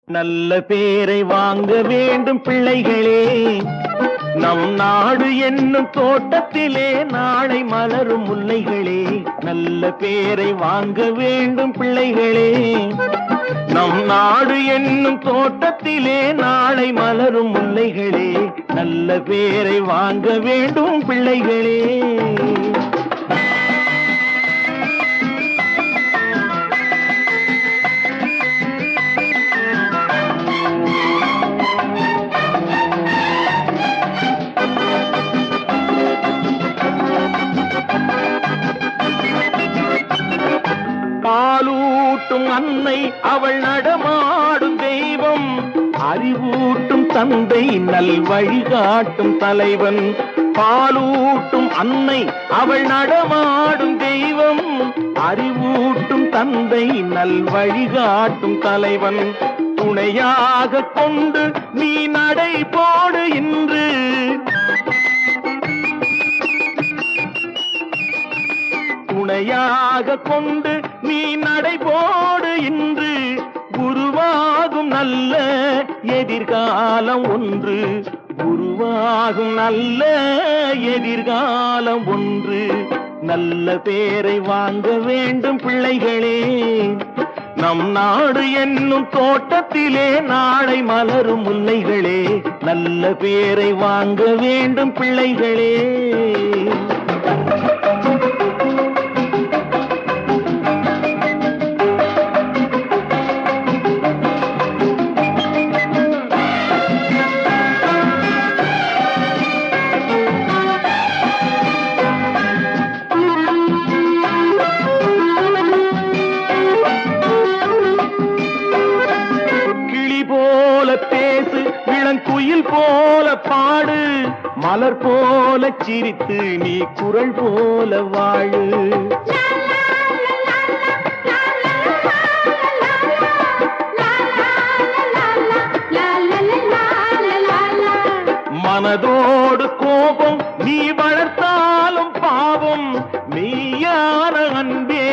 நல்ல பேரை வாங்க வேண்டும் பிள்ளைகளே, நம் நாடு என்னும் தோட்டத்திலே நாளை மலரும் முல்லைகளே. நல்ல பேரை வாங்க வேண்டும் பிள்ளைகளே, நம் நாடு என்னும் தோட்டத்திலே நாளை மலரும் முல்லைகளே. நல்ல பேரை வாங்க வேண்டும் பிள்ளைகளே. பாலூட்டும் அன்னை அவள் நடமாடும் தெய்வம், அறிவூட்டும் தந்தை நல் வழிகாட்டும் தலைவன். பாலூட்டும் அன்னை அவள் நடமாடும் தெய்வம், அறிவூட்டும் தந்தை நல் வழிகாட்டும் தலைவன். துணையாக கொண்டு நீ நடை போடு இன்று, துணையாக கொண்டு நீ நடைபோடு இன்று. உருவாகும் நல்ல எதிர்காலம் ஒன்று, உருவாகும் நல்ல எதிர்காலம் ஒன்று. நல்ல பேரை வாங்க வேண்டும் பிள்ளைகளே, நம் நாடு என்னும் தோட்டத்திலே நாளை மலரும் முல்லைகளே. நல்ல பேரை வாங்க வேண்டும் பிள்ளைகளே. பேசு, இளங்குயில் போல பாடு, மலர் போல சிரித்து நீ குரல் போல வாழு. மனதோடு கோபம் நீ வளர்த்தாலும் பாவம், மெய்யான அன்பே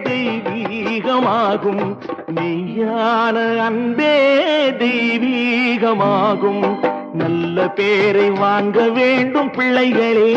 தெய்வீகமாகும், மெய்யான அன்பே தெய்வீகமாகும். நல்ல பேரை வாங்க வேண்டும் பிள்ளைகளே.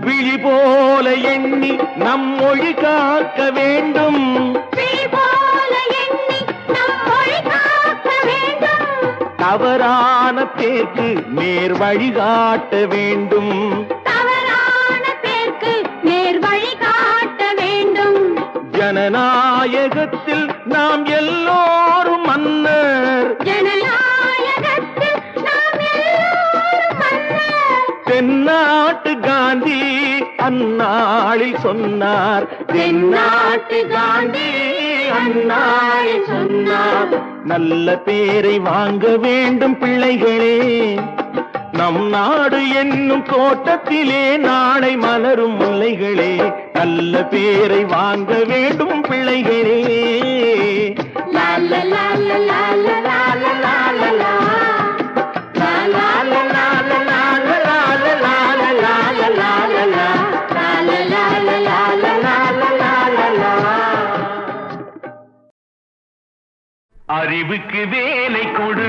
விழி போல எண்ணி நம் மொழி காக்க வேண்டும், தவறான பேருக்கு நேர் வழிகாட்ட வேண்டும், தவறான பேருக்கு நேர் வழிகாட்ட வேண்டும். ஜனநாயகத்தில் நாம் எல்லோரும் மன்னர், ஜனநாயகத்தில் நாம் எல்லோரும் மன்னர். தென்னாட்டு காந்தி அந்நாளில் சொன்னார், தென்னாட்டு காந்தி அந்நாளில் சொன்னார். நல்ல பேரை வாங்க வேண்டும் பிள்ளைகளே, நம் நாடு என்னும் தோட்டத்திலே நாளை மலரும் முல்லைகளே. நல்ல பேரை வாங்க வேண்டும் பிள்ளைகளே. லா லா லா லா லா லா லா லா லா லா. லா லா லா லா லா லா லா லா லா லா லா லா லா லா லா. லா லா லா லா லா லா லா லா லா. அறிவுக்கு வேலை கொடு,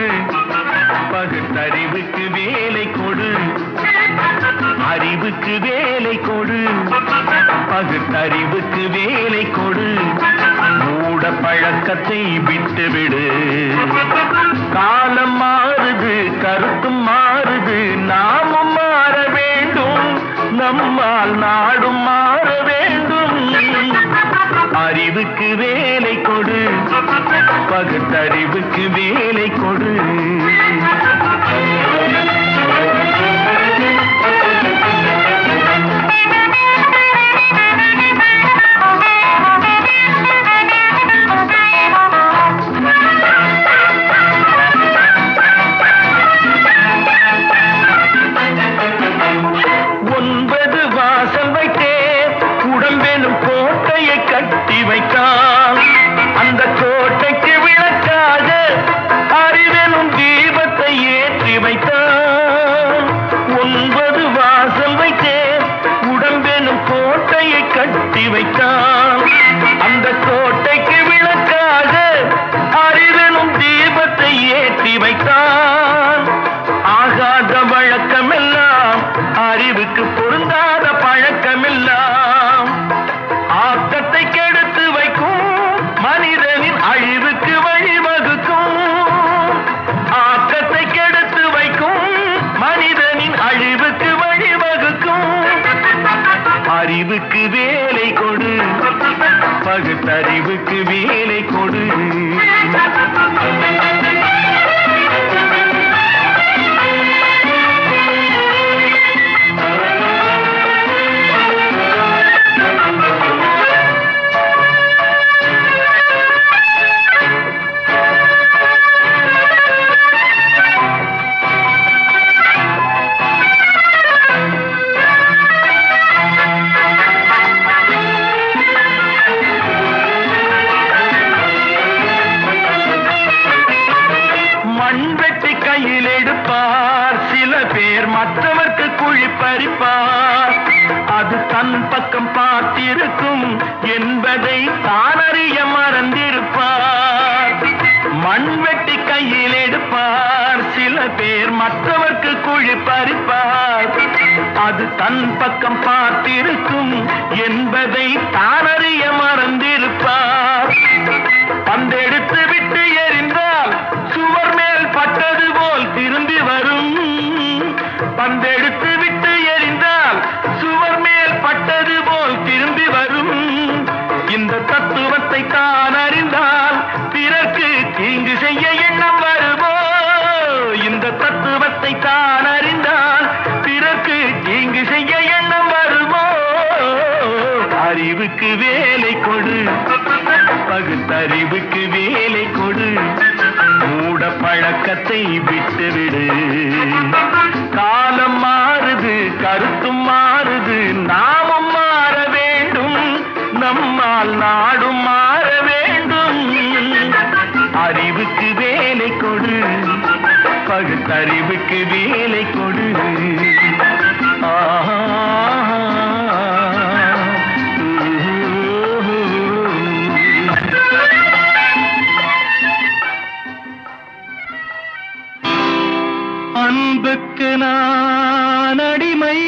பகுத்தறிவுக்கு வேலை கொடு, அறிவுக்கு வேலை கொடு, பகுத்தறிவுக்கு வேலை கொடு. மூட பழக்கத்தை விட்டுவிடு, காலம் மாறுது கருத்தும் மாறுது, நாமும் மாற வேண்டும், நம்மால் நாடும் மாற வேண்டும். அறிவுக்கு வேலை கொடு, பகுத்தறிவுக்கு வேலை கொடு. உடம்பெனும் கோட்டையை கட்டி வைத்தான், பகுத்தறிவுக்கு வேலை கொடு. மற்றவர்க்கு குழி பறிப்பார், அது தன் பக்கம் பார்த்திருக்கும் என்பதை தானறிய மறந்திருப்பார். மண் வெட்டி கையில் எடுப்பார் சில பேர், மற்றவர்க்கு குழி பறிப்பார், அது தன் பக்கம் பார்த்திருக்கும் என்பதை தானறிய மறந்திருப்பார். பந்தெடுத்து விட்டு எறிந்தால் சுவர் மேல் பட்டது போல் திரும்பி வரும். பந்தெடுத்து விட்டு எறிந்தால் சுவர் மேல் பட்டது போல் திரும்பி வரும். இந்த தத்துவத்தை தான் அறிந்தால் பிறர்க்கு தீங்கு செய்ய எண்ணம் வருமோ? இந்த தத்துவத்தை தான் அறிந்தால் பிறர்க்கு தீங்கு செய்ய எண்ணம் வருமோ? அறிவுக்கு வேலை கொடு, பகுத்தறிவுக்கு வேலை கொடு, மூட பழக்கத்தை விட்டுவிடு. காலம் மாறுது, கருத்தும் மாறுது, நாமும் மாற வேண்டும், நம்மால் நாடும் மாற வேண்டும். அறிவுக்கு வேலை கொடு, பகுத்தறிவுக்கு வேலை கொடு. அன்புக்கு நான் அடிமை,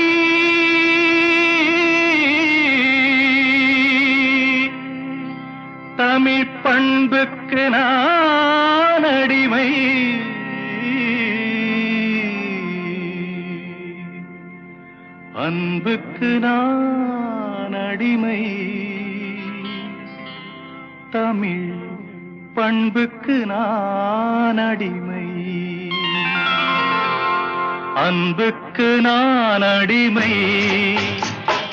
தமிழ் பண்புக்கு நான் அடிமை. அன்புக்கு நான் அடிமை, தமிழ் பண்புக்கு நான் அடிமை. அன்புக்கு நான் அடிமை,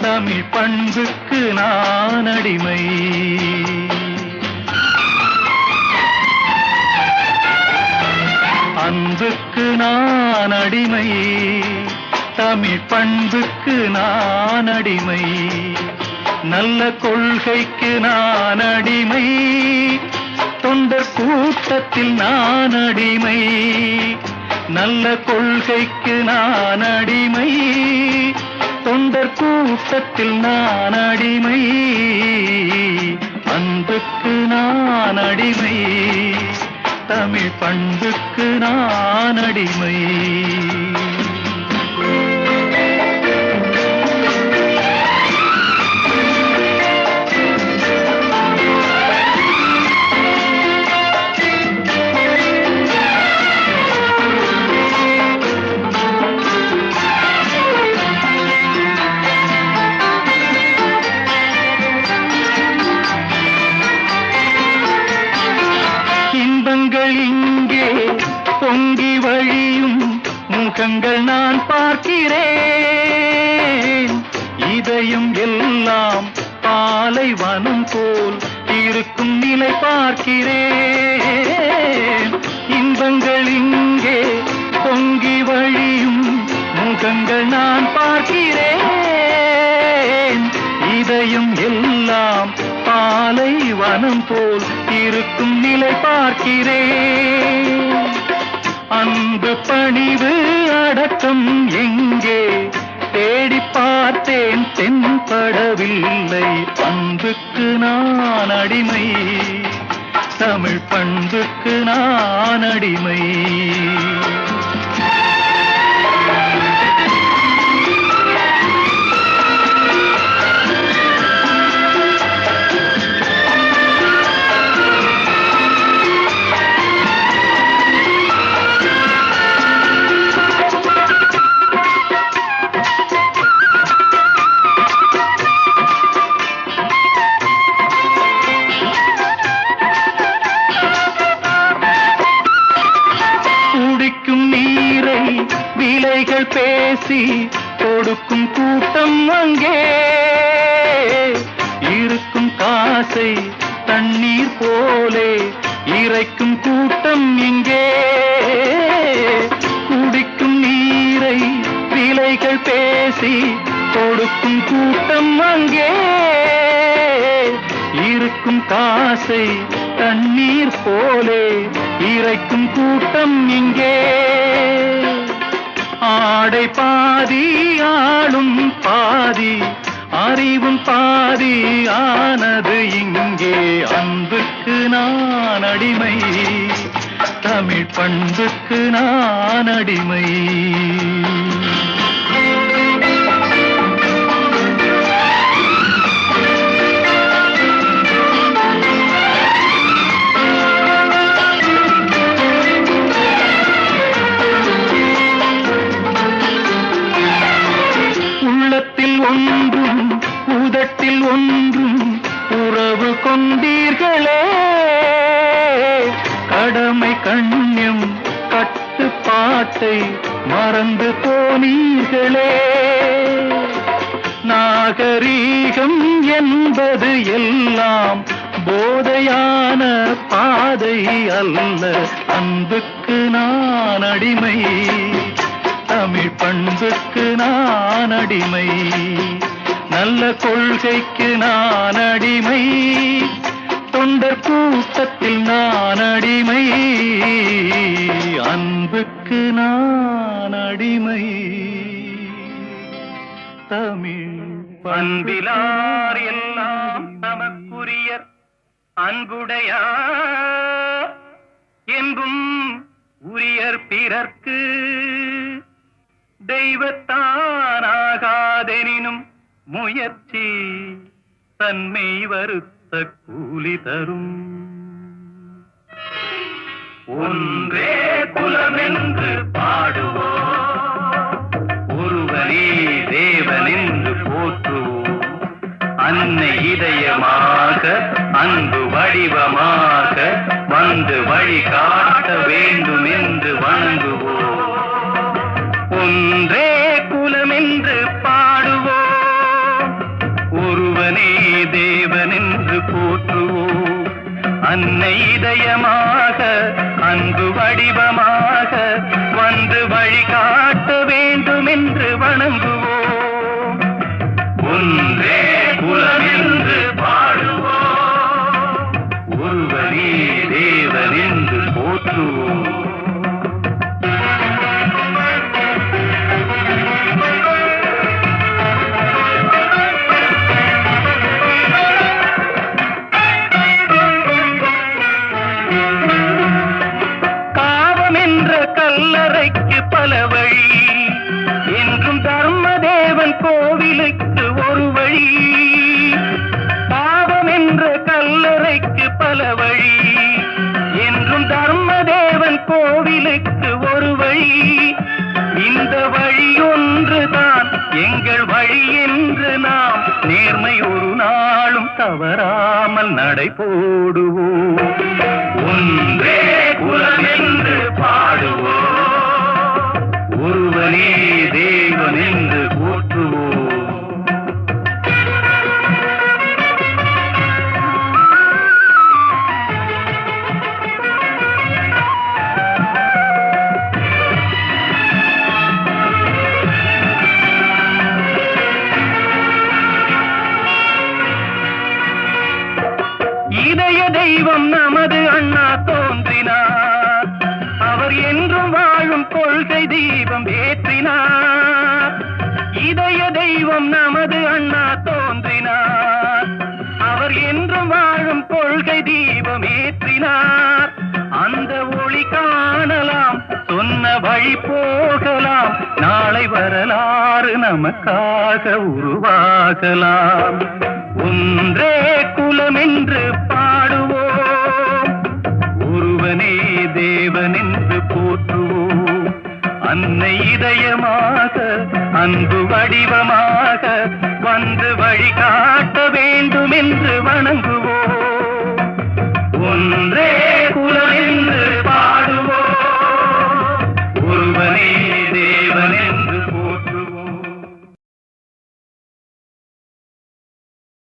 தமிழ் பண்புக்கு நான் அடிமை. அன்புக்கு நான் அடிமை, தமிழ் பண்புக்கு நான் அடிமை. நல்ல கொள்கைக்கு நான் அடிமை, தொண்டர் கூட்டத்தில் நான் அடிமை. நல்ல கொள்கைக்கு நான் அடிமை, தொண்டர் கூட்டத்தில் நான் அடிமை. அன்புக்கு நான் அடிமை, தமிழ் பண்புக்கு நான் அடிமை. இங்கே பொங்கி வழியும் முகங்கள் நான் பார்க்கிறேன். இதயம் எல்லாம் பாலைவனம் போல் இருக்கும் நிலை பார்க்கிறேன். இன்பங்கள் இங்கே பொங்கி வழியும் முகங்கள் நான் பார்க்கிறேன். இதயம் எல்லாம் பாலைவனம் போல் இருக்கும் நிலை பார்க்கிறேன். அன்பு பணிவு அடக்கம் எங்கே தேடி பார்த்தேன், தென்படவில்லை. அன்புக்கு நான் அடிமை, தமிழ் பண்புக்கு நான் அடிமை. விலைகள் பேசி கொடுக்கும் கூட்டம் அங்கே இருக்கும் காசை தண்ணீர் போலே இறைக்கும் கூட்டம் இங்கே குடிக்கும் நீரை விலைகள் பேசி கொடுக்கும் கூட்டம் அங்கே இருக்கும் காசை தண்ணீர் போலே இறைக்கும் கூட்டம் இங்கே ஆடை பாதி ஆளும் பாதி அறிவும் பாதி ஆனது இங்கே அன்புக்கு நான் அடிமை தமிழ் பண்புக்கு நான் அடிமை உள்ளத்தில் ஒன்றும் உதட்டில் ஒன்றும் உறவு கொண்டீர்களே கடமை கண்ணியம் கட்டுப்பாட்டை மறந்து போனீர்களே நாகரீகம் என்பது எல்லாம் போதையான பாதை அல்ல அன்புக்கு நான் அடிமை தமிழ் பண்புக்கு நான் அடிமை நல்ல கொள்கைக்கு நான் அடிமை தொண்டர் கூட்டத்தில் நான் அடிமை அன்புக்கு நான் அடிமை தமிழ் பண்பிலார் எல்லாம் நமக்குரியர் அன்புடையார் என்பும் உரியர் பிறர்க்கு தெய்வத்தானாகாதெனினும் முயற்சி தன்மை வருத்த கூலி தரும் ஒன்றே குலமென்று பாடுவோம் ஒருவனே தேவனென்று போற்றுவோம் அன்னை இதயமாக அன்பு வடிவமாக வந்து வழி காட்ட வேண்டும் என்று வணங்குவோம் ஒன்றே குலமென்று பாடுவோம் ஒருவனே தேவனென்று போற்றுவோம் அன்னை இதயமாக அன்பு வடிவமாக வந்து வழி காட்ட வேண்டும் என்று வணங்குவோம் ஒன்றே குலமென்று பாடுவோம் ஒருவனே தேவனென்று போற்றுவோம் கல்லறைக்கு பல வழி என்றும் தர்மதேவன் கோவிலுக்கு ஒரு வழி பாவம் என்ற கல்லறைக்கு பல வழி என்றும் தர்மதேவன் கோவிலுக்கு ஒரு வழி இந்த வழி ஒன்றுதான் எங்கள் வழி என்று நாம் நேர்மை ஒரு நாளும் தவறாமல் நடை போடுவோம் ஒன்றே குலமென்று பாடுவோம் ஒருவனே தேவனென்று போற்றுவோம் இதய தெய்வம் நமது அண்ணா தோன்றினார் அவர் என்றும் வாழும் கொள்கை தீபம் ஏற்றினார் இதய தெய்வம் நமது அண்ணா தோன்றினார் அவர் என்றும் வாழும் கொள்கை தீபம் ஏற்றினார் அந்த ஒளி காணலாம் சொன்ன வழி போகலாம் நாளை வரலாறு நமக்காக உருவாகலாம் ஒன்றே குலமென்று பாடுவோம் ஒருவனே தேவனென்று போற்றுவோம் அன்னை இதயமாக அன்பு வடிவமாக வந்து வழி காட்ட வேண்டும்